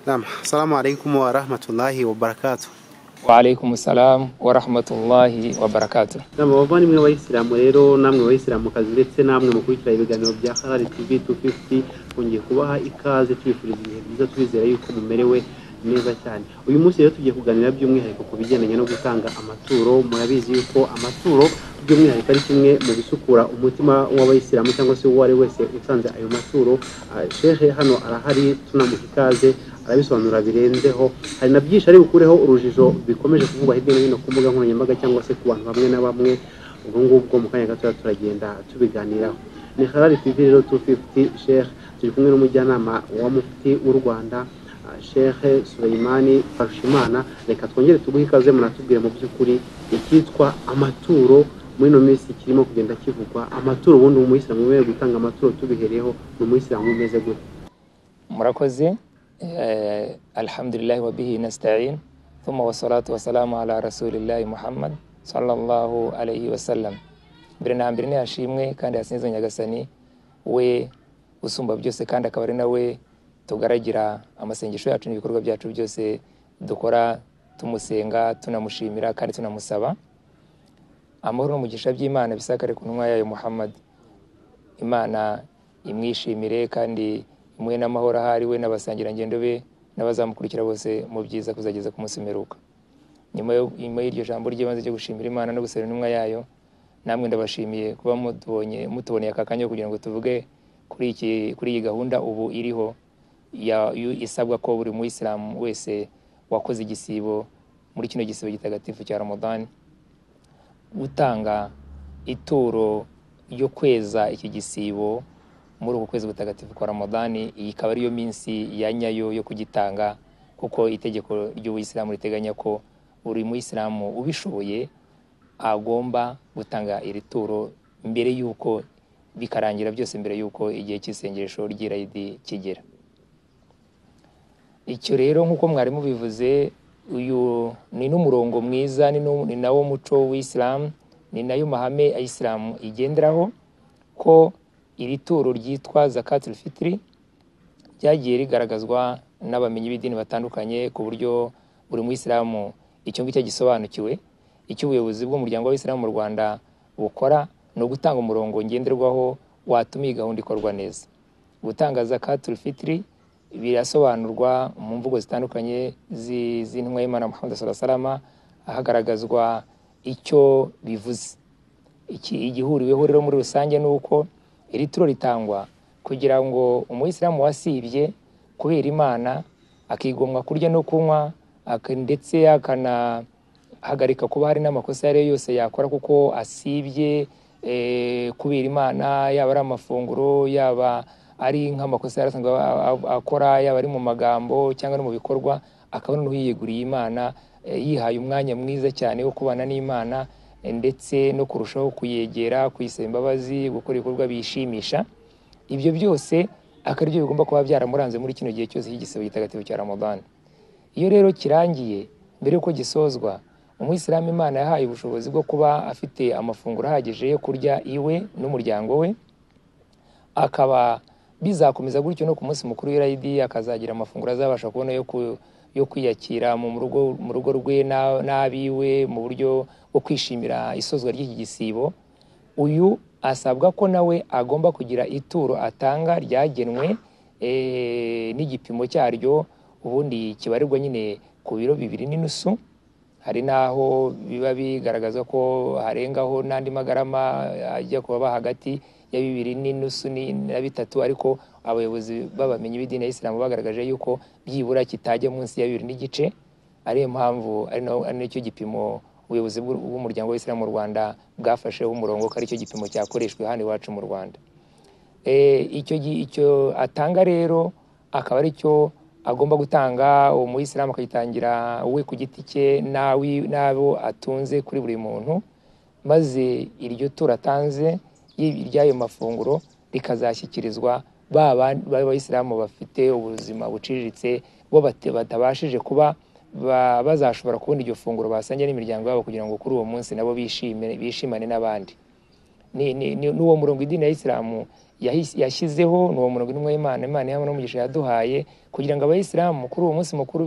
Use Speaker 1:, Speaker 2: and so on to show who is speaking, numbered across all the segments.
Speaker 1: Naam, assalamu alaikum wa rahmatullahi wa barakatuh.
Speaker 2: Wa alaikum salam wa rahmatullahi wa barakatuh.
Speaker 1: Naam, bavandimwe b'Abayisilamu rero namwe Abayisilamukazi ndetse namwe mukurikira ibiganiro bya Halal TV 250 twongeye kubaha ikaze twifuriza ibihe byiza twizera yuko mumerewe neza cyane. Uyu munsi rero tugiye kuganira by'umwihariko ku bigendanye no gutanga amaturo. Murabizi yuko amaturo by'umwihariko ari kimwe mu bisukura umutima w'Abayisilamu cyangwa se uwo ari wese utanze ayo maturo. Shehe hano arahari, tunamuha ikaze arabisobanura birenzeho. Hari na byinshi ari bukureho urujijo bikomeje kuvugwa hirya no hino ku mbuga nkoranyambaga cyangwa se ku bantu bamwe na bamwe. Ubwo ngubwo mu kanya gato turagenda tubiganiraho. Ni Halal TV 250. Sheikh turi kumwe n'umujyanama wa mufti w'u Rwanda Sheikh Suleimani Farushimana. Reka twongere tuguhe ikaze munatubwire mu by'ukuri icyitwa amaturo muri no minsi kirimo kugenda kivugwa. Amaturo ubundi umuyisilamu wewe gutanga amaturo tubihereyeho n'umuyisilamu umeze gute?
Speaker 2: Murakoze. Alhamdulillah wa bihi nasta'in thumma wassalatu wassalamu ala rasulillahi Muhammad sallallahu alayhi wa sallam. Mbere na mbere yashimwe kandi yasinze Nyagasani we usumba byose kandi akaba ari nawe tugaragira amasengesho yacu n'ibikorwa byacu byose dukora tumusenga tunamushimira kandi tunamusaba amahoro n'umugisha by'Imana bisakare ku ntumwa yayo Muhammad. Imana imwishimire kandi imwe n'amahoro ahari we n'abasangira ngendo be n'abazamukurikira bose mu byiza kuzageza ku munsi mperuka. Nyuma y'iryo jambo ry'ibanze cyo gushimira Imana no gusaba intumwa yayo, namwe ndabashimiye kuba mutuboneye aka kanya kugira ngo tuvuge kuri iyi gahunda ubu iriho isabwa ko buri muyisilamu wese wakoze igisibo muri kino gisibo gitagatifu cya Ramadan gutanga ituro yo kweza iki gisibo muri uku kwezi gutagatifu kwa Ramadan. Iyi ikaba ariyo minsi ya nyayo yo kugitanga, kuko itegeko ry'Ubuyisilamu riteganya ko buri muyisilamu ubishoboye agomba gutanga iri turo mbere yuko bikarangira byose, mbere yuko igihe cy'isengesho ry'Eid kigera. Icyo rero nk'uko mwari mubivuze, uyu ni n'umurongo mwiza, ni nawo muco w'Islam, ni nayo mahame Islam igenderaho, ko iri turo ryitwa Zakatul Fitri ryagiye rigaragazwa n'abamenyi b'idini batandukanye ku buryo buri muyisilamu icyo ngicyo gisobanukiwe. Icyo ubuyobozi bw'umuryango w'Islam mu Rwanda bukora ni ugutanga umurongo ngenderwaho watuma iyi gahunda ikorwa neza. Gutanga Zakatul Fitri birasobanurwa mu mvugo zitandukanye z'intumwa y'Imana Muhammad sallallahu alaihi wasallam, hagaragazwa icyo bivuze. Igihuriweho rero muri rusange ni uko iri turo ritangwa kugira ngo umuyisilamu wasibye kubera Imana akigomwa kurya no kunywa ndetse akanahagarika kuba hari n'amakosa yari yose yakora kuko asibye kubera Imana, yaba ari amafunguro, yaba ari nk'amakosa yarasanzwe akora, yaba ari mu magambo cyangwa no mu bikorwa, akaba noneho yiyeguriye Imana, yihaye umwanya mwiza cyane wo kubana n'Imana ndetse no kurushaho kuyegera, kuyisaba imbabazi, gukora ibikorwa bishimisha. Ibyo byose akaryo bigomba kuba byaramuranze muri kino gihe cyose cy'igisibo gitagatifu cya Ramadan. Iyo rero kirangiye, mbere yuko gisozwa, umuyisilamu Imana yahaye ubushobozi bwo kuba afite amafunguro ahagije yo kurya iwe n'umuryango we, akaba bizakomeza gutyo no ku munsi mukuru w'Eid akazagira amafunguro azabasha kubona yo kwiyakira mu rugo rwe n'abiwe mu buryo bwo kwishimira isozwa ry'iki gisibo. Uyu asabwa ko nawe agomba kugira ituro atanga ryagenwe n'igipimo cyaryo, ubundi kibarirwa nyine ku biro 2.5. Hari naho biba bigaragaza ko harengaho n'andi magarama ajya kuba hagati ya 2.5 na 3, ariko abayobozi babamenye b'idini ya Islam bagaragaje yuko byibura kitajya munsi ya 2.5. Ariyo mpamvu ari nicyo gipimo ubuyobozi bw'umuryango w'Islam mu Rwanda bwafasheho umurongo ko ari cyo gipimo cyakoreshwe hano iwacu mu Rwanda. Icyo atanga rero akaba ari cyo agomba gutanga, uwo muyisilamu akagitangira we ku giti cye n'abo atunze kuri buri muntu, maze iryo turo atanze ry'ayo mafunguro rikazashyikirizwa b'Abayisilamu bafite ubuzima buciriritse, bo batabashije kuba bazashobora kubona iryo funguro basangiye n'imiryango yabo, kugira ngo kuri uwo munsi nabo bishimane n'abandi. n'uwo murongo idini ya Isilamu yashyizeho, n'uwo murongo intumwa Imana yahamwe n'umugisha yaduhaye kugira ngo abayisilamu kuri uwo munsi mukuru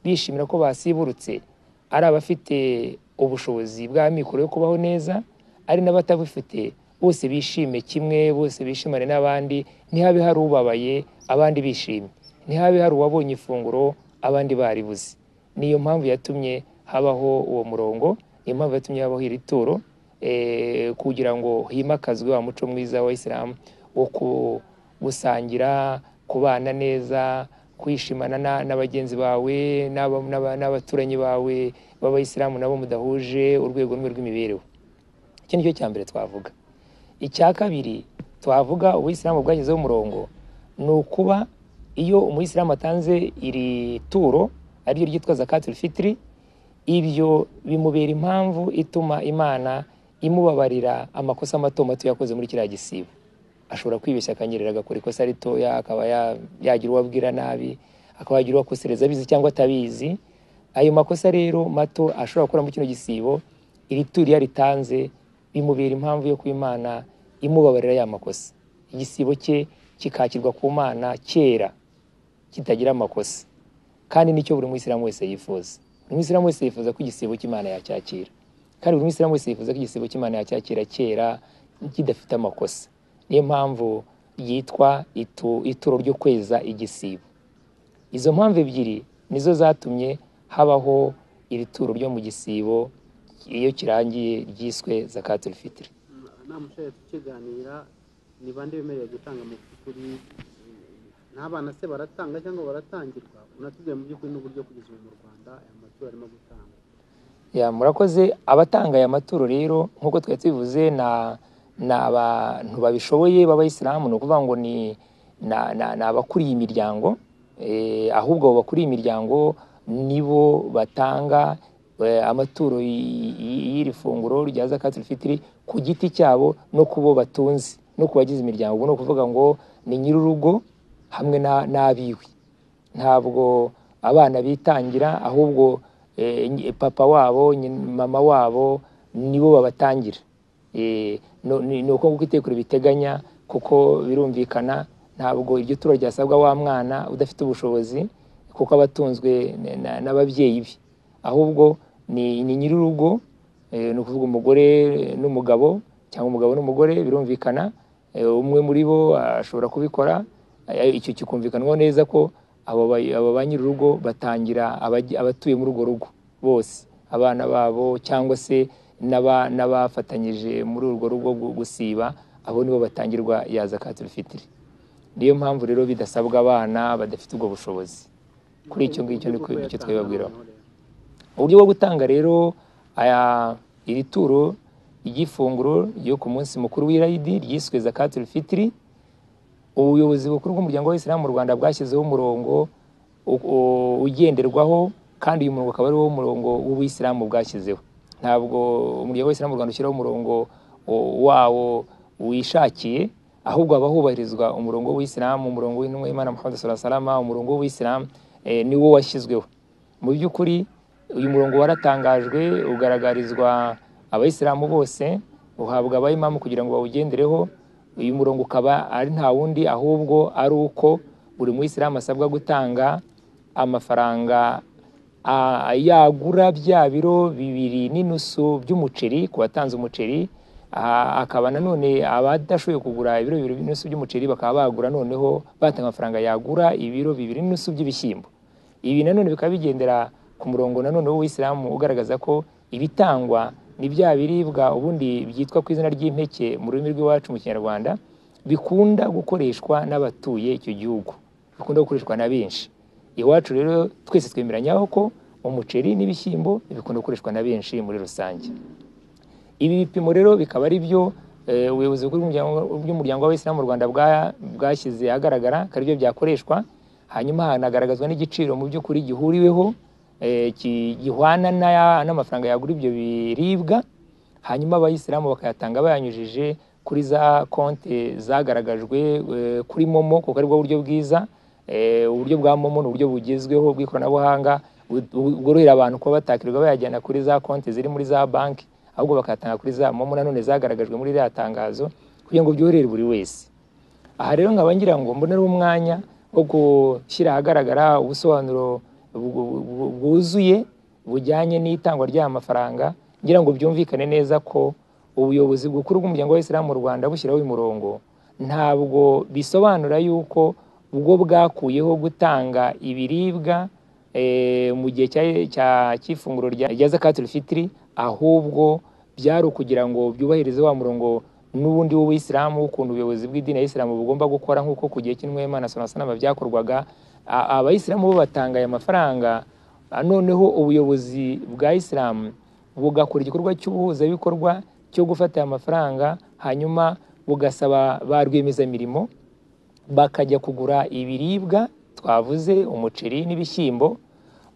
Speaker 2: bishimira ko basiburutse, ari abafite ubushobozi bw'amikoro yo kubaho neza, ari n'abatabufite, bose bishime kimwe, bose bishimane n'abandi, ntihabe hari ubabaye abandi bishimye, ntihabe hari uwabonye ifunguro abandi baribuze. Niyo mpamvu yatumye habaho uwo murongo, niyo mpamvu yatumye habaho iri turo, kugira ngo himakazwe wa muco mwiza wa Isilamu wo gusangira, kubana neza, kwishimana na bagenzi bawe n'abaturanyi bawe b'abayisilamu nabo mudahuje urwego rumwe rw'imibereho. Iki nicyo cya mbere twavuga. Icya kabiri twavuga ubuyisilamu bwashyizeho umurongo, ni ukuba iyo umuyisilamu atanze iri turo ariryo ryitwa zakatul fitri, ibyo bimubera impamvu ituma Imana imubabarira amakosa mato mato yakoze muri kiriya gisibo. Ashobora kwibeshya akanyerera agakora ikosa ritoya, akaba yagira uwo abwira nabi, akaba yagira uwo akosereza abizi cyangwa atabizi. Ayo makosa rero mato ashobora gukora muri kino gisibo, iri turo iyo ritanze bimubera impamvu yo kw'Imana imubabarira ya makosa, igisibo cye kikakirwa ku Mana kera kitagira amakosa. Kandi nicyo buri muyisilamu wese yifuza. Buri muyisilamu wese yifuza ko igisibo cy'Imana yacyakira, kandi buri muyisilamu wese yifuza ko igisibo cy'Imana yacyakira kera kidafite amakosa. Niyo mpamvu yitwa ituro ryo kweza igisibo. Izo mpamvu ebyiri nizo zatumye habaho iri turo ryo mu gisibo iyo kirangiye ryiswe zakatul fitri.
Speaker 1: Namushaye tukiganira, ni bande bemereye gutanga mu kuri, n'abana se baratanga cyangwa baratangirwa? Unatubwiye mu by'ukuri n'uburyo kugeza ubu mu Rwanda aya maturo arimo gutanga.
Speaker 2: Ya, murakoze. Abatanga aya maturo rero nk'uko twari tubivuze ni abantu babishoboye b'abayisilamu, ni ukuvuga ngo ni abakuriye imiryango, ahubwo abo bakuriye imiryango nibo batanga amaturo y'iri funguro rya zakatul fitri ku giti cyabo no kubo batunze no kubagize imiryango. Ubwo no kuvuga ngo ni nyir'urugo hamwe n'abiwe, ntabwo abana bitangira, ahubwo papa wabo mama wabo nibo babatangira. Ni uko nguko itegeko biteganya, kuko birumvikana ntabwo iryo turo ryasabwa wa mwana udafite ubushobozi kuko abatunzwe n'ababyeyi be, ahubwo ni nyir'urugo, ni ukuvuga umugore n'umugabo cyangwa umugabo n'umugore, birumvikana umwe muri bo ashobora kubikora. Icyo kikumvikanwa neza ko abo ba nyir'urugo batangira abatuye muri urwo rugo bose, abana babo cyangwa se n'abafatanyije muri urwo rugo gusiba, abo nibo batangirwa ya zakatul fitri. Niyo mpamvu rero bidasabwa abana badafite ubwo bushobozi. Kuri icyo ngicyo nicyo twababwiraho. Uburyo bwo gutanga rero iri turo ry'ifunguro ryo ku munsi mukuru w'Irayidi ryiswe zakatul fitri, ubuyobozi bukuru bw'umuryango w'Isilamu mu Rwanda bwashyizeho umurongo ugenderwaho, kandi uyu murongo akaba ari wo murongo w'Ubuyisilamu bwashyizeho. Ntabwo umuryango w'Isilamu mu Rwanda ushyiraho umurongo wawo wishakiye, ahubwo haba hubahirizwa umurongo w'Isilamu, umurongo w'intumwa y'Imana Muhammad sallallahu alaihi wasallam. Umurongo w'Isilamu niwo washyizweho. Mu by'ukuri uyu murongo waratangajwe, ugaragarizwa abayisilamu bose, uhabwa abayimamu kugira ngo bawugendereho. Uyu murongo ukaba ari nta wundi, ahubwo ari uko buri muyisilamu asabwa gutanga amafaranga yagura bya biro 2.5 by'umuceri ku batanze umuceri. Akaba nanone abadashoboye kugura ibiro 2.5 by'umuceri bakaba bagura noneho batanga amafaranga yagura ibiro 2.5 by'ibishyimbo. Ibi nanone bikaba bigendera ku murongo nanone w'Isilamu ugaragaza ko ibitangwa ni bya biribwa ubundi byitwa ku izina ry'impeke mu rurimi rw'iwacu mu Kinyarwanda, bikunda gukoreshwa n'abatuye icyo gihugu, bikunda gukoreshwa na benshi. Iwacu rero twese twemeranyaho ko umuceri n'ibishyimbo bikunda gukoreshwa na benshi muri rusange. Ibi bipimo rero bikaba ari byo ubuyobozi bw'umuryango w'Isilamu mu Rwanda bwashyize ahagaragara ko ari byo byakoreshwa. Hanyuma hanagaragazwa n'igiciro mu by'ukuri gihuriweho gihwana n'amafaranga yagura ibyo biribwa. Hanyuma abayisilamu bakayatanga bayanyujije kuri za konti zagaragajwe kuri Momo, kuko ari bwo buryo bwiza. Uburyo bwa Momo ni uburyo bugezweho bw'ikoranabuhanga bworohera abantu kuba batakirirwa bayajyana kuri za konti ziri muri za banki, ahubwo bakatanga kuri za momo nanone zagaragajwe muri iriya tangazo kugira ngo byorohere buri wese. Aha rero nkaba ngira ngo mbonere umwanya wo gushyira ahagaragara ubusobanuro bwuzuye bujyanye n'itangwa ry'aya mafaranga, ngira ngo byumvikane neza ko ubuyobozi bukuru bw'umuryango w'Abayisilamu mu Rwanda bushyiraho uyu murongo ntabwo bisobanura yuko ubwo bwakuyeho gutanga ibiribwa mu gihe cy'ifunguro rya Zakatul Fitri, ahubwo byari ukugira ngo byubahirize wa murongo n'ubundi w'Ubuyisilamu ukuntu ubuyobozi bw'idini ya Isilamu bugomba gukora, nk'uko ku gihe cy'intumwa y'Imana sallallahu alaihi wasallam byakorwaga. Abayisilamu bo batanga aya mafaranga, noneho ubuyobozi bwa Isilamu bugakora igikorwa cy'ubuhuzabikorwa cyo gufata aya mafaranga, hanyuma bugasaba ba rwiyemezamirimo bakajya kugura ibiribwa twavuze, umuceri n'ibishyimbo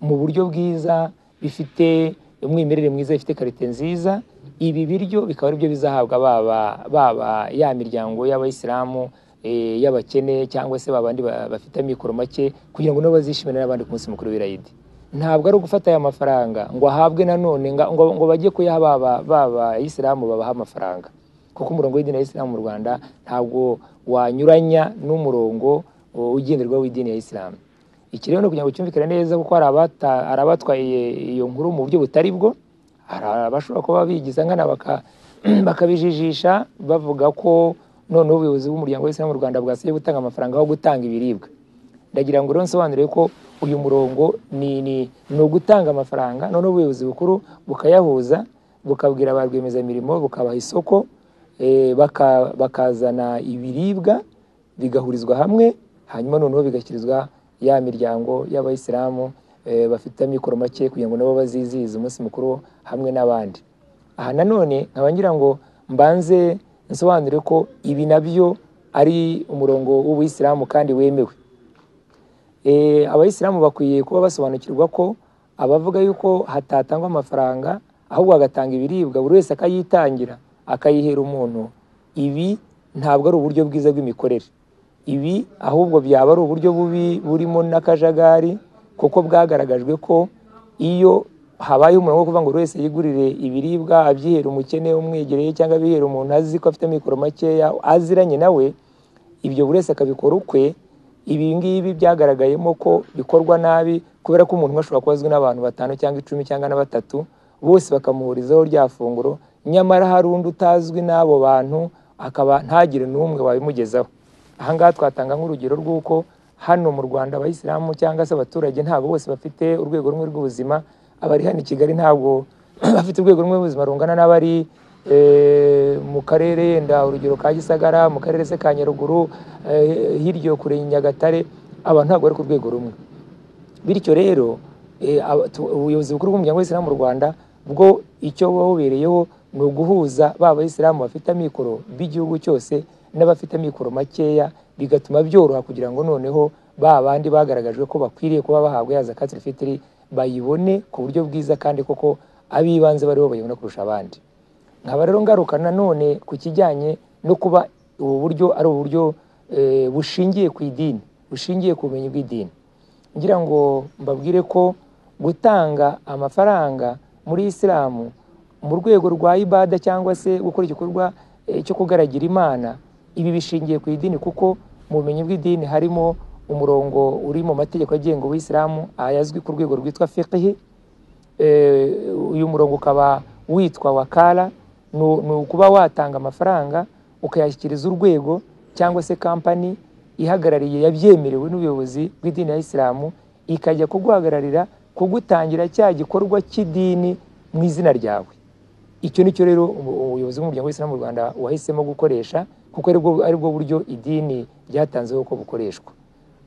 Speaker 2: mu buryo bwiza, bifite umwimerere mwiza, bifite karite nziza. Ibi biryo bikaba ari byo bizahabwa baba ya miryango y'Abayisilamu y'abakene cyangwa se babandi bafite amikoro make, kugira ngo nabo bazishimire n'abandi ku munsi mukuru w'Eid. Ntabwo ari ugufata aya mafaranga ngo ahabwe nanone ngo bajye kuyaha Abayisilamu babaha amafaranga, kuko umurongo w'idini ya Isilamu mu Rwanda ntabwo wanyuranya n'umurongo ugenderwaho w'idini ya Isilamu. Iki rero no kugira ngo cyumvikane neza, kuko hari abatwaye iyo nkuru mu buryo butari bwo, hari abashobora kuba bigiza nkana bakabijijisha bavuga ko noneho ubuyobozi bw'umuryango w'Isilamu mu Rwanda bwasabye gutanga amafaranga aho gutanga ibiribwa. Ndagira ngo rero nsobanure ko uyu murongo ni ugutanga amafaranga, noneho ubuyobozi bukuru bukayahuza, bukabwira ba rwiyemezamirimo, bukabaha isoko, bakazana ibiribwa bigahurizwa hamwe, hanyuma noneho bigashyirizwa ya miryango y'Abayisilamu bafite amikoro make, kugira ngo nabo bazizihize umunsi mukuru hamwe n'abandi. Aha nanone nkaba ngira ngo mbanze nsobanure ko ibi nabyo ari umurongo w'Ubuyisilamu kandi wemewe. Abayisilamu bakwiye kuba basobanukirwa ko abavuga yuko hatatangwa amafaranga ahubwo agatanga ibiribwa, buri wese akayitangira akayihera umuntu, ibi ntabwo ari uburyo bwiza bw'imikorere. Ibi ahubwo byaba ari uburyo bubi burimo n'akajagari, kuko bwagaragajwe ko iyo habaye umurongo wo kuvuga ngo buri wese yigurire ibiribwa abyihera umukene umwegereye cyangwa abihera umuntu azi ko afite amikoro makeya aziranye nawe, ibyo buri wese akabikora ukwe, ibi ngibi byagaragayemo ko bikorwa nabi, kubera ko umuntu ashobora kuba azwi n'abantu 5 cyangwa 10 cyangwa na 3, bose bakamuhurizaho rya funguro, nyamara hari undi utazwi n'abo bantu akaba ntagire n'umwe wabimugezaho. Aha ngaha twatanga nk'urugero rw'uko hano mu Rwanda Abayisilamu cyangwa se abaturage ntabwo bose bafite urwego rumwe rw'ubuzima. Abari hano i Kigali ntabwo bafite urwego rumwe rw'ubuzima rungana n'abari mu karere yenda urugero ka Gisagara, mu karere se ka Nyaruguru, hirya kure Nyagatare, abantu ntabwo bari ku rwego rumwe. Bityo rero ubuyobozi bukuru bw'umuryango w'Isilamu mu Rwanda bwo icyo wabubereyeho ni uguhuza b'Abayisilamu bafite amikoro b'igihugu cyose n'abafite amikoro makeya, bigatuma byoroha kugira ngo noneho bandi bagaragajwe ko bakwiriye kuba bahabwa ya Zakatul Fitri bayibone ku buryo bwiza, kandi koko abibanze bariho bayibona kurusha abandi. Nkaba rero ngaruka nanone ku kijyanye no kuba ubu buryo ari uburyo bushingiye ku idini, bushingiye ku bumenyi bw'idini. Ngira ngo mbabwire ko gutanga amafaranga muri Isilamu mu rwego rwa ibada cyangwa se gukora igikorwa cyo kugaragira Imana, ibi bishingiye ku idini, kuko mu bumenyi bw'idini harimo umurongo uri mu mategeko agenga Ubuyisilamu ayazwi ku rwego rwitwa fiqh. Uyu murongo ukaba witwa wakala, ni ukuba watanga amafaranga ukayashyikiriza urwego cyangwa se kampani ihagarariye yabyemerewe n'ubuyobozi bw'idini ya Isilamu, ikajya kuguhagararira kugutangira cya gikorwa cy'idini mu izina ryawe. Icyo nicyo rero ubuyobozi bw'umuryango w'Isilamu mu Rwanda wahisemo gukoresha, kuko ari bwo buryo idini ryatanzeho ko bukoreshwa.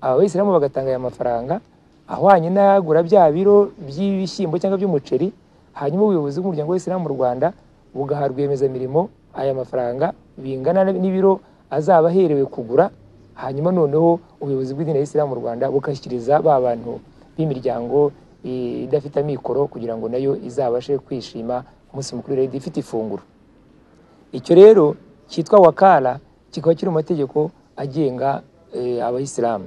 Speaker 2: Abayisilamu bagatanga aya mafaranga ahwanye n'ayagura bya biro by'ibishyimbo cyangwa by'umuceri, hanyuma ubuyobozi bw'umuryango w'Isilamu mu Rwanda bugaha rwiyemezamirimo aya mafaranga bingana n'ibiro azaba aherewe kugura, hanyuma noneho ubuyobozi bw'idini ya Isilamu mu Rwanda bukashyikiriza ba bantu b'imiryango idafite amikoro kugira ngo nayo izabashe kwishima umunsi mukuru w'Eid ifite ifunguro. Icyo rero cyitwa wakala kikaba kiri mu mategeko agenga Abayisilamu.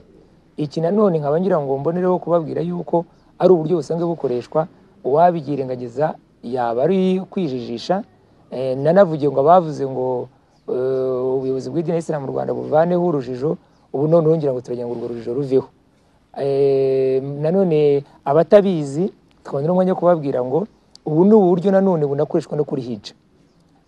Speaker 2: Iki nanone nkaba ngira ngo mbonereho kubabwira yuko ari uburyo busanzwe bukoreshwa, uwabigirengagiza yaba ari kwijijisha. Nanavugiye ngo abavuze ngo ubuyobozi bw'idini ya Islam mu Rwanda buvaneho urujijo, ubu none ngira ngo turagira ngo urwo rujijo ruveho. Nanone abatabizi twabona n'umwanya kubabwira ngo ubu ni uburyo nanone bunakoreshwa no kuri hija.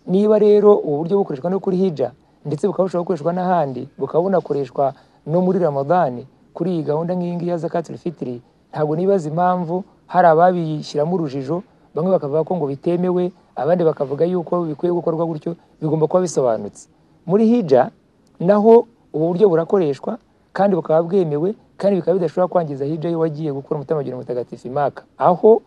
Speaker 2: Niba rero ubu buryo bukoreshwa no kuri hija ndetse bukabasha gukoreshwa n'ahandi, bukaba bunakoreshwa no muri Ramadani kuri iyi gahunda nk'iyingiyi ya Zakatul Fitri, ntabwo nibaza impamvu hari ababishyiramo urujijo, bamwe bakavuga ko ngo bitemewe, abandi bakavuga yuko bikwiye gukorwa gutyo. Bigomba kuba bisobanutse. Muri hija naho ubu buryo burakoreshwa kandi bukaba bwemewe, kandi bikaba bidashobora kwangiza hija yo wagiye gukora umutambagiro mutagatifu Maka. Aho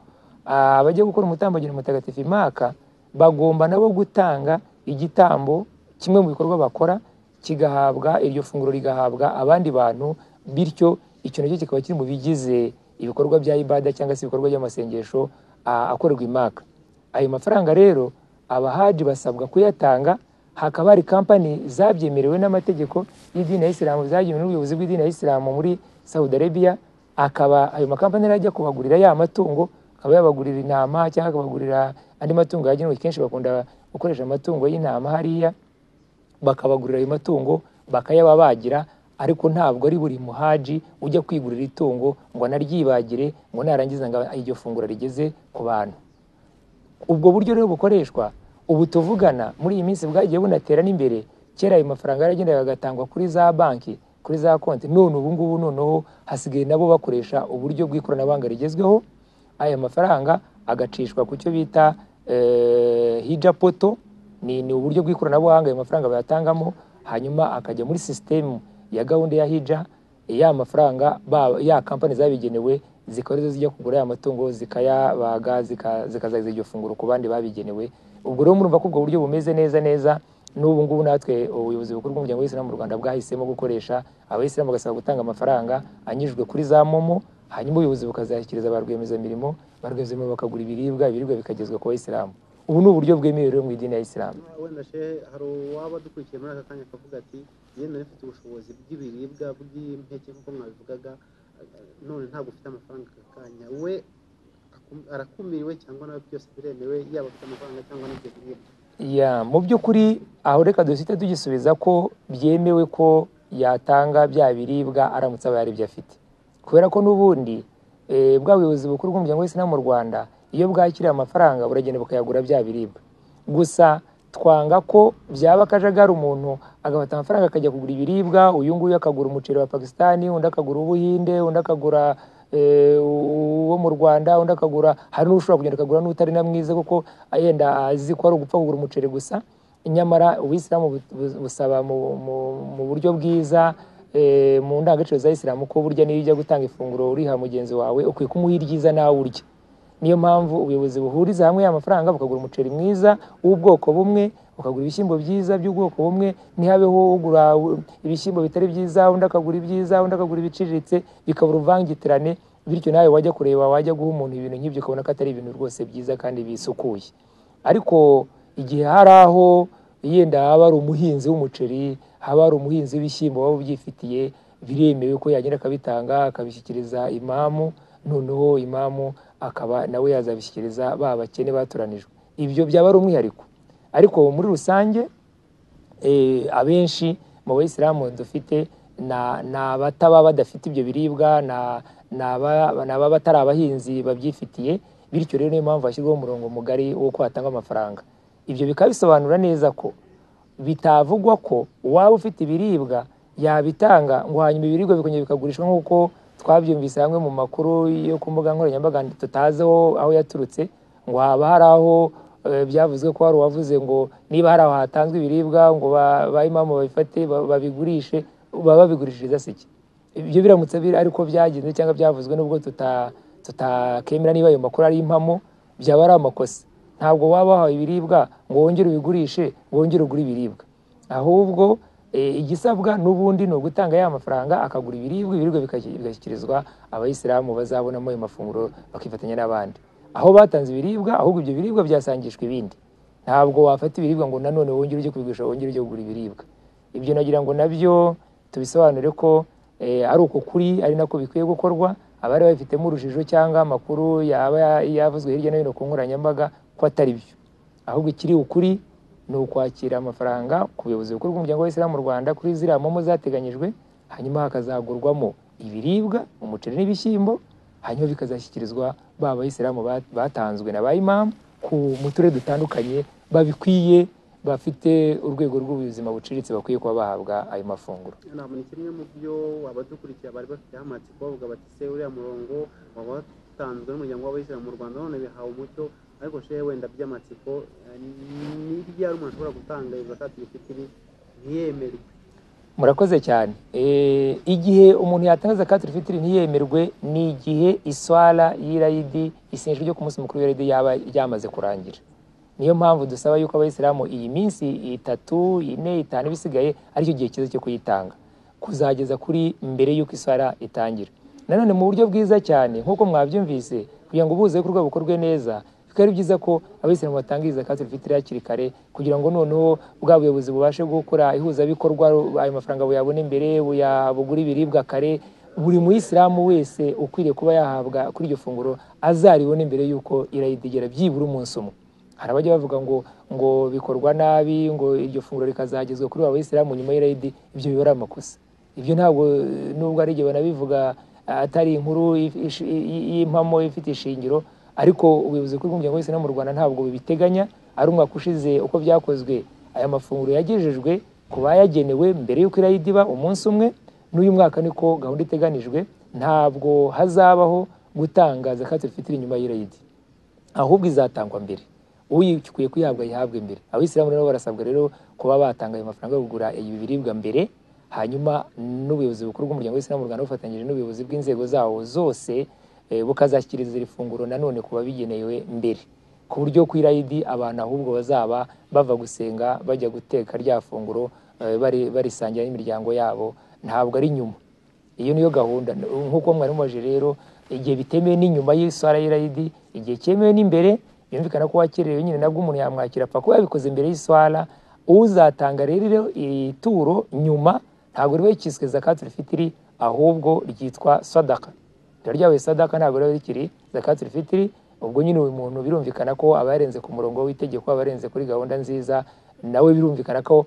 Speaker 2: abajya gukora umutambagiro mutagatifu Maka bagomba nabo gutanga igitambo, kimwe mu bikorwa bakora, kigahabwa iryo funguro rigahabwa abandi bantu, bityo icyo nacyo kikaba kiri mu bigize ibikorwa bya ibada cyangwa se ibikorwa by'amasengesho akorerwa Maka. Ayo mafaranga rero abahaji basabwa kuyatanga. Hakaba hari kampani zabyemerewe n'amategeko y'idini ya Islam, zagenewe n'ubuyobozi bw'idini ya Islam muri Saudi Arabia. Akaba ayo makampani ajya kubagurira ya matungo, akaba yabagurira intama cyangwa akabagurira andi matungo yagenewe. Kenshi bakunda gukoresha amatungo y'intama hariya, bakabagurira ayo matungo bakayababagira, ariko ntabwo ari buri muhaji ujya kwigurira itungo ngo anaryibagire ngo narangiza ngo iryo funguro rigeze ku bantu. Ubwo buryo rero bukoreshwa ubu tuvugana muri iyi minsi bwagiye bunatera n'imbere. Kera ayo mafaranga yaragendaga agatangwa kuri za banki, kuri za konti, none ubu ngubu noneho hasigaye nabo bakoresha uburyo bw'ikoranabuhanga rigezweho. Aya mafaranga agacishwa ku cyo bita hija poto, ni uburyo bw'ikoranabuhanga ayo mafaranga bayatangamo, hanyuma akajya muri system ya gahunda ya hija. Ya mafaranga ya kampani zabigenewe zikaba zijya kugura ya matungo, zikayabaga, zikazagiza iryo funguro ku bandi babigenewe. Ubwo rero murumva ko ubwo buryo bumeze neza. N'ubu ngubu natwe ubuyobozi bukuru bw'umuryango w'Isilamu mu Rwanda bwahisemo gukoresha, abayisilamu bagasaba gutanga amafaranga anyujwe kuri za momo, hanyuma ubuyobozi bukazashyikiriza ba rwiyemezamirimo, bakagura ibiribwa bikagezwa ku bayisilamu. Ubu ni uburyo bwemewe rero mu idini ya Isilamu.
Speaker 1: Wenda she hari uwaba dukurikiye muri aka kanya akavuga ati yenda nifite ubushobozi bw'ibiribwa bw'impeke nk'uko mwabivugaga, none ntabwo ufite amafaranga aka kanya, we arakumiriwe cyangwa nawe byose biremewe, yaba afite amafaranga cyangwa n'ibyo biribwa?
Speaker 2: Mu by'ukuri aho reka dusite tugisubiza ko byemewe ko yatanga bya biribwa aramutse aba yaribyo afite, kubera ko n'ubundi bwa buyobozi bukuru bw'umuryango w'Isilamu mu Rwanda iyo bwakiriye amafaranga buragenda bukayagura bya biribwa. Gusa twanga ko byaba akajagari, umuntu agafata amafaranga akajya kugura ibiribwa, uyu nguyu akagura umuceri wa Pakistani, undi akagura ubuhinde, undi akagura uwo mu Rwanda, undi akagura, hari n'ushobora kugenda akagura n'utari na mwiza kuko yenda azi ko ari ugupfa kugura umuceri gusa. Nyamara Ubuisilamu busaba mu buryo bwiza, mu ndangagaciro za Isilamu, ko burya niyo ujya gutanga ifunguro uriha mugenzi wawe ukwiye kumuha iryiza nawe urya. Niyo mpamvu ubuyobozi buhuriza hamwe y'amafaranga bukagura umuceri mwiza w'ubwoko bumwe, ukagura ibishyimbo byiza by'ubwoko bumwe, ntihabeho ugura ibishyimbo bitari byiza undi akagura ibyiza, undi akagura ibiciriritse, bikabura uvangitirane. Bityo nawe wajya kureba, wajya guha umuntu ibintu nk'ibyo ukabona ko atari ibintu rwose byiza kandi bisukuye. Ariko igihe hari aho yenda haba ari umuhinzi w'umuceri, haba ari umuhinzi w'ibishyimbo waba ubyifitiye, biremewe ko yagenda akabitanga akabishyikiriza imamu, noneho imamu akaba nawe yazabishyikiriza ba bakene baturanijwe. Ibyo byaba ari umwihariko. Ariko muri rusange abenshi mu bayisilamu dufite n'abataba badafite ibyo biribwa, n'aba batari abahinzi babyifitiye. Bityo rero niyo mpamvu hashyirwaho umurongo mugari wo ko hatanga amafaranga. Ibyo bikaba bisobanura neza ko bitavugwa ko waba ufite ibiribwa yabitanga ngo hanyuma ibiribwa bikongera bikagurishwa, nk'uko twabyumvise hamwe mu makuru yo ku mbuga nkoranyambaga tutaziho aho yaturutse, ngo haba hari aho byavuzwe ko hari uwavuze ngo niba hari aho hatanzwe ibiribwa ngo ba imamu babifate babigurishe, baba babigurishiriza se iki? Ibyo biramutse ariko byagenze cyangwa byavuzwe, nubwo tutakemera niba ayo makuru ari impamo, byaba ari amakosa. Ntabwo waba wahawe ibiribwa ngo wongere ubigurishe, ngo wongere ugure ibiribwa. Ahubwo igisabwa n'ubundi ni ugutanga ya mafaranga akagura ibiribwa bigashyikirizwa abayisilamu bazabonamo ayo mafunguro bakifatanya n'abandi. Aho batanze ibiribwa, ahubwo ibyo biribwa byasangishwa ibindi. Ntabwo wafata ibiribwa ngo nanone wongere ujye kubigurisha, wongere ujye kugura ibiribwa. Ibyo nagira ngo nabyo tubisobanure ko ari uko kuri, ari nako bikwiye gukorwa. Abari babifitemo urujijo cyangwa amakuru yaba yavuzwe hirya no hino ku nkoranyambaga, ko atari byo, ahubwo ikiri ukuri ni ukwakira amafaranga ku buyobozi bukuru bw'umuryango w'Abayisilamu mu Rwanda kuri ziriya momo zateganyijwe, hanyuma hakazagurwamo ibiribwa, umuceri n'ibishyimbo, hanyuma bikazashyikirizwa ba Bayisilamu batanzwe na ba imamu mu turere dutandukanye babikwiye, bafite urwego rw'ubuzima buciriritse bakwiye kuba bahabwa ayo mafunguro.
Speaker 1: Ntabwo ni kimwe mu byo abadukurikiye bari bafite amatsiko bavuga bati se uriya murongo waba watanzwe n'umuryango w'Abayisilamu mu Rwanda none bihawe umucyo, ariko shehe wenda by'amatsiko ni ryari umuntu ashobora gutanga zakatul fitri ntiyemerwe?
Speaker 2: Murakoze cyane. Igihe umuntu yatanga zakatul fitri ntiyemerwe ni igihe iswala y'irayidi, isengesho ryo ku munsi mukuru w'irayidi yaba ryamaze kurangira. Niyo mpamvu dusaba yuko Abayisilamu iyi minsi 3, 4, 5 bisigaye aricyo gihe cyiza cyo kuyitanga, kuzageza kuri mbere yuko iswala itangira. Nanone mu buryo bwiza cyane nk'uko mwabyumvise, kugira ngo ubuze ku rwego bukorwe neza, bikari byiza ko Abayisilamu batanga zakatul fitri hakiri kare, kugira ngo noneho bwa buyobozi bubashe gukora ihuzabikorwa, ayo mafaranga buyabone mbere, bugura ibiribwa kare. Buri Muyisilamu wese ukwiriye kuba yahabwa kuri iryo funguro azaribone mbere yuko irayidi igera byibura umunsi umwe. Hari abajya bavuga ngo bikorwa nabi, ngo iryo funguro rikazagezwa kuri Abayisilamu nyuma y'irayidi. Ibyo biba ari amakosa. Ibyo ntabwo, nubwo ari igihe banabivuga atari inkuru y'impamo ifite ishingiro, ariko ubuyobozi bukuru bw'umuryango w'Abayisilamu mu Rwanda ntabwo bibiteganya. Ari umwaka ushize uko byakozwe, aya mafunguro yagejejwe ku bayagenewe mbere y'uko irayidi iba umunsi umwe. N'uyu mwaka niko gahunda iteganijwe, ntabwo hazabaho gutanga zakatul fitri nyuma y'irayidi, ahubwo izatangwa mbere. Uyikwiye kuyihabwa yihabwe mbere. Abayisilamu rero barasabwa rero kuba batanga ayo mafaranga yo kugura ibi biribwa mbere, hanyuma n'ubuyobozi bukuru bw'umuryango w'Abayisilamu mu Rwanda bufatanyije n'ubuyobozi bw'inzego zawo zose bukazashyikiriza iri funguro nanone kuba bigenewe mbere, ku buryo ku irayidi abantu ahubwo bazaba bava gusenga bajya guteka rya funguro barisangira n'imiryango yabo, ntabwo ari nyuma. Iyo niyo gahunda. Nk'uko mwari mubaje rero, igihe bitemewe n'inyuma y'iswala y'irayidi, igihe cyemewe n'imbere, byumvikana ko wakererewe nyine nabwo umuntu yamwakira apfa kuba yabikoze mbere y'iswala. Uzatanga rero ituro nyuma ntabwo ribe kiswe zakatul fitri, ahubwo ryitwa sadaka. Ryawe sadaka ntabwo ribe rikiri zakatul fitri. Ubwo nyine uyu muntu birumvikana ko abarenze ku murongo w'itegeko, abarenze kuri gahunda nziza, nawe birumvikana ko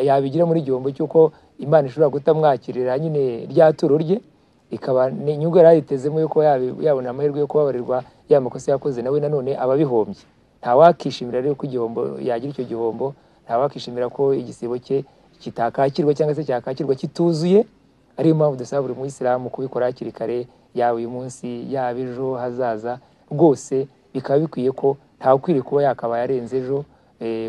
Speaker 2: yabigira muri gihombo cyuko Imana ishobora kutamwakirira nyine rya turo rye, ikaba inyungu yaritezemo yuko yabona amahirwe yo kubabarirwa ya makosa yakoze, nawe nanone ababihombye. Nta wakishimira rero ko igihombo yagira icyo gihombo, nta wakishimira ko igisibo cye kitakakirwa cyangwa se cyakakirwa kituzuye. Ariyo mpamvu dusaba buri Muyisilamu kubikora hakiri kare, yaba uyu munsi yaba ejo hazaza. Rwose bikaba bikwiye ko nta ukwiriye kuba yakaba yarenze ejo,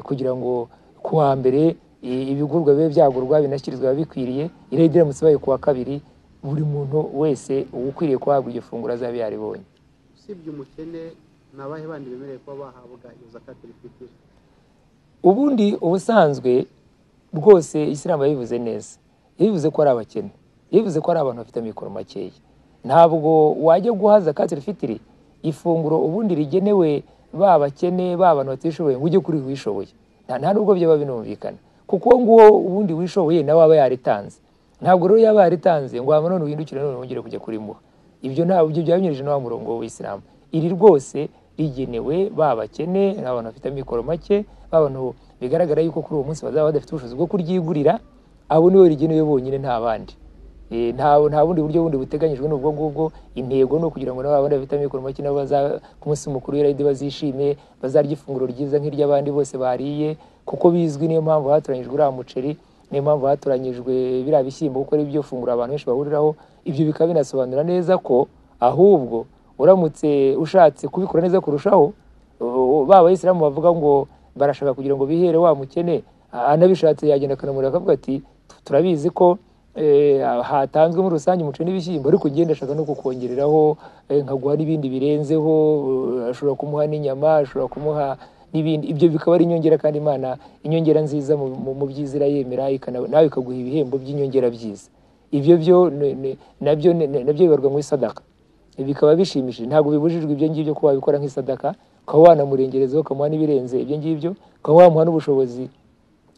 Speaker 2: kugira ngo kuwa mbere ibigurwa bibe byagurwa binashyirizwa bikwiriye. Irayidi iramutse ibaye kuwa kabiri, buri muntu wese ukwiriye kuhabwa iryo funguro azabe yaribonye.
Speaker 1: Usibye umukene, nabahe bandi bemerewe kuba bahabwa iyo zakatul fitri?
Speaker 2: Ubundi ubusanzwe rwose Isilamu yabivuze neza, yabivuze ko ari abakene, yabivuze ko ari abantu bafite amikoro makeya. Ntabwo wajya guha zakatul fitri ifunguro ubundi rigenewe babakene, abantu batishoboye, ngo ujye kuri wishoboye. Nta nubwo byaba binumvikana, kuko nguwo ubundi wishoboye nawe aba yaritanze. Ntabwo rero yaba yaritanze ngo hama none uhindukire none wongere kujya kuri muha. Ibyo byabinyurije na murongo w'Isilamu. Iri rwose rigenewe babakene, n'abantu bafite amikoro make, abantu bigaragara yuko kuri uwo munsi bazaba badafite ubushobozi bwo kuryigurira. Abo niwe rigenewe bonyine, nta bandi. Nta bundi buryo bundi buteganyijwe n'ubwo ngubwo. Intego no kugira ngo n'abandi bafite amikoro make nabo ku munsi mukuru w'irayidi bazishime, bazarya ifunguro ryiza nk'iry'abandi bose bariye, kuko bizwi. Niyo mpamvu hatoranyijwe uriya muceri, niyo mpamvu hatoranyijwe biriya bishyimbo, kuko ari byo funguro abantu benshi bahuriraho. Ibyo bikaba binasobanura neza ko ahubwo uramutse ushatse kubikora neza kurushaho, Abayisilamu bavuga ngo barashaka kugira ngo bihere wa mukene, anabishatse yagenda akanamurira akavuga ati turabizi ko hatanzwe muri rusange umuceri n'ibishyimbo, ariko ugenda ashaka no kukongereraho nkaguha n'ibindi birenzeho, ashobora kumuha n'inyama, ashobora kumuha n'ibindi. Ibyo bikaba ari inyongera, kandi Imana inyongera nziza mu byizira yemera, nawe ikaguha ibihembo by'inyongera byiza. Ibyo byo nabyo bibarwa muri sadaka. Bikaba bishimishije, ntabwo bibujijwe ibyo ngibyo kuba wabikora nk'isadaka, ukaba wanamurengerezaho ukamuha n'ibirenze ibyo ngibyo, ukaba wamuha n'ubushobozi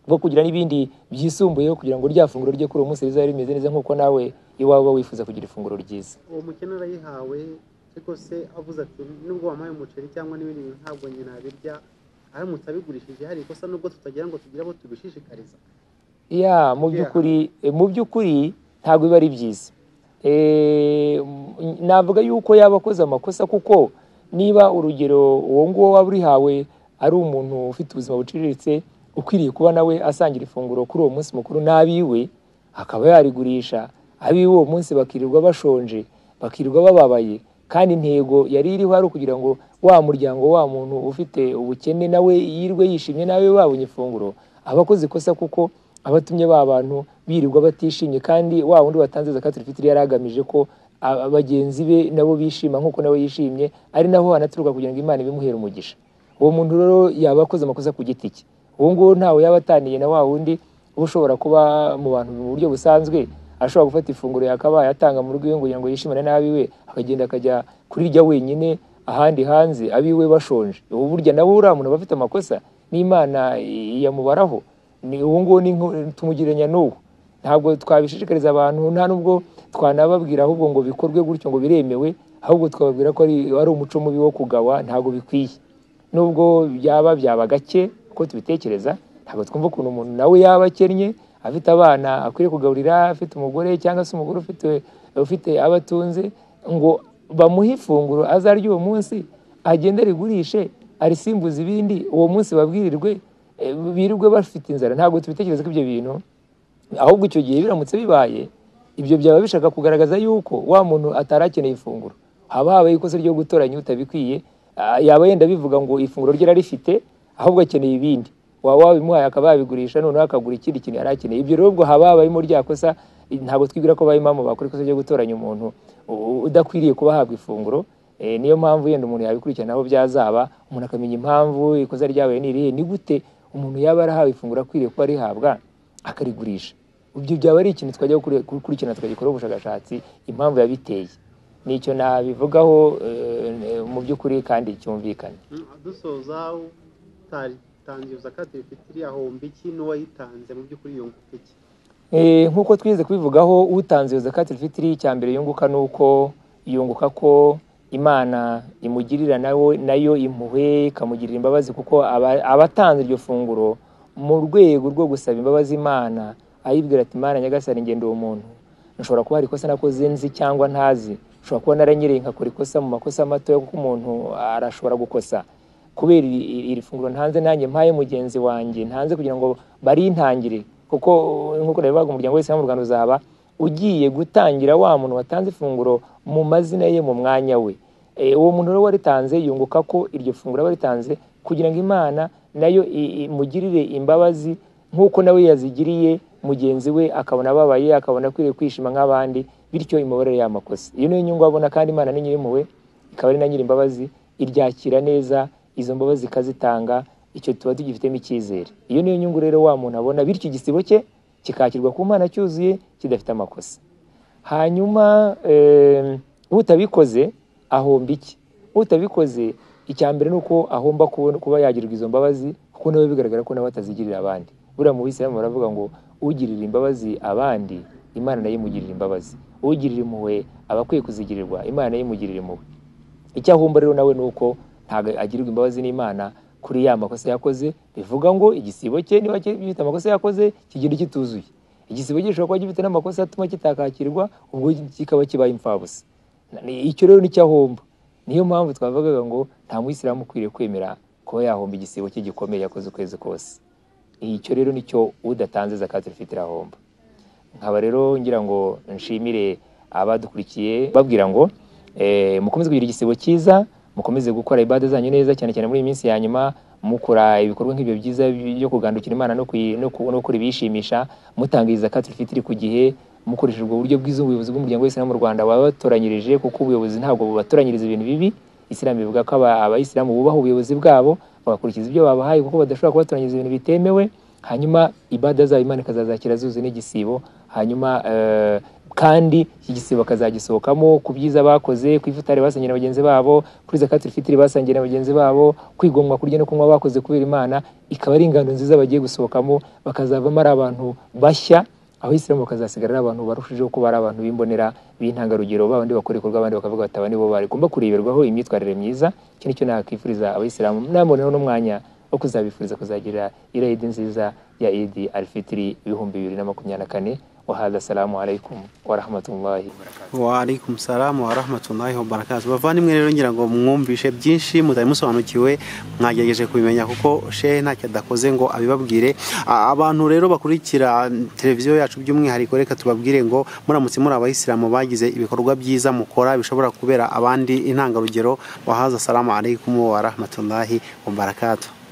Speaker 2: bwo kugira n'ibindi byisumbuyeho kugira ngo rya funguro rye kuri uwo munsi rizabe rimeze neza nk'uko nawe iwawe wifuza kugira ifunguro ryiza.
Speaker 1: Uwo mukene arayihawe ariko se avuze ati nubwo wampaye umuceri cyangwa n'ibindi bintu ntabwo njye nabirya, aramutse abigurishije hari ikosa nubwo tutagira ngo tugire abo tubishishikariza?
Speaker 2: ya mu by'ukuri ntabwo biba ari byiza. Navuga yuko yaba akoze amakosa, kuko niba urugero uwo nguwo waba urihawe ari umuntu ufite ubuzima buciriritse ukwiriye kuba nawe asangira ifunguro kuri uwo munsi mukuru n'abiwe, akaba yarigurisha, abiwe uwo munsi bakirirwa bashonje, bakirirwa bababaye, kandi intego yari iriho ari ukugira ngo wa muryango, wa muntu ufite ubukene nawe yirwe yishimye, nawe babonye ifunguro, abakoze ikosa kuko abatumye ba bantu birirwa batishimye, kandi wa wundi watanze zakatul fitri yaragamije ko abagenzi be nabo bishima nkuko nawe yishimye, ari naho hanaturuka kugira ngo Imana ibimuhere umugisha. Uwo muntu rero yaba akoze amakosa ku giti cye. Uwo nguwo ntawe yaba ataniye na wa wundi ushobora kuba mu bantu mu buryo busanzwe ashobora gufata ifunguro yakabaye atanga mu rugo iwe kugira ngo yishimane n'abiwe, akagenda akajya kurirya wenyine ahandi hanze abiwe bashonje. Ubu burya nawe uriya muntu aba afite amakosa n'Imana yamubaraho. Ni uwo nguwo tumugiranya n'uwo. Ntabwo twabishishikariza abantu, nta nubwo twanababwira ahubwo ngo bikorwe gutyo ngo biremewe, ahubwo twababwira ko ari umuco mubi wo kugawa, ntabwo bikwiye. Nubwo byaba gake uko tubitekereza, ntabwo twumva ukuntu umuntu nawe yaba akennye, afite abana akwiriye kugaburira, afite umugore cyangwa se umugore ufite abatunze, ngo bamuhe ifunguro azarya uwo munsi, agende arigurishe, arisimbuza ibindi, uwo munsi babwirirwe birirwe bafite inzara. Ntabwo tubitekereza ko ibyo bintu, ahubwo icyo gihe biramutse bibaye, ibyo byaba bishaka kugaragaza yuko wa muntu atarakeneye ifunguro, haba habaye ikosa ryo gutoranya utabikwiye. Yaba yenda bivuga ngo ifunguro rye arifite, ahubwo akeneye ibindi, waba wabimuhaye akaba yabigurisha, noneho akagura ikindi kintu yari akeneye. Ibyo rero ubwo haba habayemo rya kosa. Ntabwo twibwira ko abayimamu bakora ikosa ryo gutoranya umuntu udakwiriye kuba ahabwa ifunguro. Niyo mpamvu yenda umuntu yabikurikirana aho byazaba, umuntu akamenya impamvu ikosa ryabaye ni irihe, ni gute umuntu yaba arahawe ifunguro akwiriye kuba arihabwa akarigurisha. Ibyo byaba ari ikintu twajya gukurikirana tukagikora ubushakashatsi impamvu yabiteye. Nicyo nabivugaho mu by'ukuri kandi cyumvikana.
Speaker 1: Dusoza, utatangiye zakatul fitri ahomba iki n'uwayitanze mu by'ukuri yunguka iki?
Speaker 2: Nkuko twize kubivugaho, utanze zakatul fitri cya mbere yunguka nuko yunguka ko Imana imugirira nayo impuhwe, ikamugirira imbabazi, kuko abatanze iryo funguro mu rwego rwo gusaba imbabazi Imana, ayibwira ati Imana nyagasani, ngende uwo muntu nshobora kuba hari ikosa nakoze nzi cyangwa ntazi, nshobora kuba naranyereye nkakora ikosa mu makosa mato, kuko umuntu arashobora gukosa. Kubera iri funguro ntanze nanjye mpaye mugenzi wanjye, ntanze kugira ngo barintangire, kuko nkuko nabivuga umuryango wese mu Rwanda uzaba ugiye gutangira wa muntu watanze ifunguro mu mazina ye mu mwanya we. Uwo muntu rero waritanze yunguka ko iryo funguro baritanze kugira ngo Imana nayo imugirire imbabazi nkuko nawe yazigiriye mugenzi we, akabona ababaye, akabona akwiriye kwishima nk'abandi, bityo imubarire y'amakosa. Iyo niyo nyungu abona, kandi Imana ni nyir'impuhwe, ikaba ari na nyir'imbabazi, iryakira neza izo mbabazi ikazitanga. Icyo tuba tugifitemo icyizere. Iyo niyo nyungu rero wa muntu abona, bityo igisibo cye kikakirwa ku Mana cyuzuye kidafite amakosa. Hanyuma utabikoze ahomba iki? Utabikoze icya mbere nuko ahomba kuba yagirirwa izo mbabazi, kuko nawe bigaragara ko nawe atazigirira abandi. Buriya mu Bisilamu baravuga ngo ugirira imbabazi abandi, Imana nayo imugirira imbabazi. Ugirira impuhwe aba akwiye kuzigirirwa, Imana nayo imugirira impuhwe. Icyo ahomba rero nawe nuko ntabwo agirirwa imbabazi n'Imana kuri ya makosa yakoze. Bivuga ngo igisibo cye niba gifite amakosa yakoze kigenda kituzuye. Igisibo gishobora kuba gifite n'amakosa atuma kitakakirwa, ubwo kikaba kibaye imfabusa. Icyo rero nicyo ahomba. Niyo mpamvu twavugaga ngo nta Muyisilamu ukwiriye kwemera kuba yahomba igisibo cye gikomeye yakoze ukwezi kose. Icyo rero nicyo udatanze zakatul fitri ahomba. Nkaba rero ngira ngo nshimire abadukurikiye babwira ngo mukomeze kugira igisibo cyiza, mukomeze gukora ibada zanyu neza, cyane cyane muri iyi minsi ya nyuma, mukora ibikorwa nk'ibyo byiza byo kugandukira Imana no kuri bishimisha, mutanga zakatul fitri ku gihe, mukoresheje ubwo buryo bwiza ubuyobozi bw'umuryango wese mu Rwanda wabatoranyirije, kuko ubuyobozi ntabwo bubatoranyiriza ibintu bibi. Islam bivuga ko abayisilamu bubaha ubuyobozi bwabo, bagakurikiza ibyo babahaye, kuko badashobora kubatoranyiriza ibintu bitemewe. Hanyuma ibada zabo Imana ikazazakira zuzuye n'igisibo, hanyuma kandi iki gisibo bakazagisohokamo ku byiza bakoze, ku ifutari basangiye na bagenzi babo, kuri zakatul fitri basangiye na bagenzi babo, kwigomwa kurya no kunywa bakoze kubera Imana, ikaba ari ingando nziza bagiye gusohokamo, bakazavamo ari abantu bashya. Aho Islam bakazasigara ari abantu barushijeho kuba ari abantu b'imbonera b'intangarugero babandi bakora ibikorwa abandi bakavuga bati aba nibo bagomba kureberwaho imyitwarire myiza. Iki nicyo nakifuriza abayisilamu, naboneho n'umwanya wo kuzabifuriza kuzagira Eid nziza ya Eid al-Fitr 2024. وهذا السلام عليكم ورحمة الله وبركاته.
Speaker 1: وعليكم السلام ورحمة الله وبركاته. bavandimwe rero ngira ngo mwumvishe byinshi mutari musobanukiwe, mwagerageje kubimenya kuko shehe ntacyo adakoze ngo abibabwire. Abantu rero bakurikira televiziyo yacu by'umwihariko, reka tubabwire ngo muramutse muri abayisilamu bagize ibikorwa byiza mukora bishobora kubera abandi intangarugero, wahaza salamu alaikum wa rahmatullahi wa barakatuh.